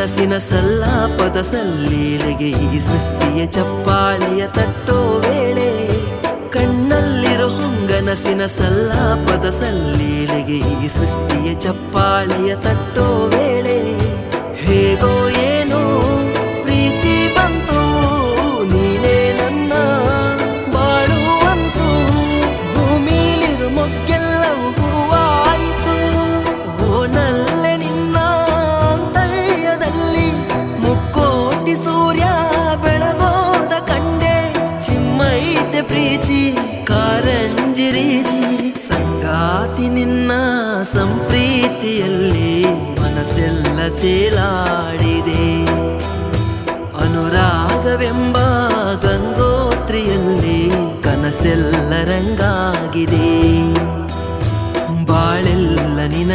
ಕನಸಿನ ಸಲ್ಲಾಪದ ಸಲ್ಲೀಲೆಗೆ ಈ ಸೃಷ್ಟಿಯ ಚಪ್ಪಾಳೆಯ ತಟ್ಟೋ ವೇಳೆ ಕಣ್ಣಲ್ಲಿರೋ ಹೊಂಗನಸಿನ ಸಲ್ಲಾಪದ ಸಲ್ಲೀಲೆಗೆ ಈ ಸೃಷ್ಟಿಯ ಚಪ್ಪಾಳೆಯ ತಟ್ಟೋ ವೇಳೆ ಹೇಗೋ ಏನೋ ಪ್ರೀತಿ ಬಂತು ನೀನೇ ನನ್ನ ಬಾಳುವಂತು ಭೂಮಿಲಿರು ಮೊಗ್ಗೆಲ್ಲವೂ ಹೂವಾಯಿತು ಓನಲ್ಲೆ ನಿನ್ನ ಅಂತರ್ಯದಲ್ಲಿ ಮುಕ್ಕೋಟಿ ಸೂರ್ಯ ಬೆಳಗೋದ ಕಂಡೆ ಚಿಮ್ಮೈತೆ ಪ್ರೀತಿ ಕಾರಂಜಿ ರೀತಿ ಸಂಗಾತಿ ನಿನ್ನ ಸಂಪ್ರೀತಿಯಲ್ಲಿ ಮನಸ್ಸೆಲ್ಲ ತೇಲಾಡಿದೆ ಅನುರಾಗವೆಂಬ ಗಂಗೋತ್ರಿಯಲ್ಲಿ ಕನಸೆಲ್ಲ ರಂಗಾಗಿದೆ ಬಾಳೆಲ್ಲ ನಿನ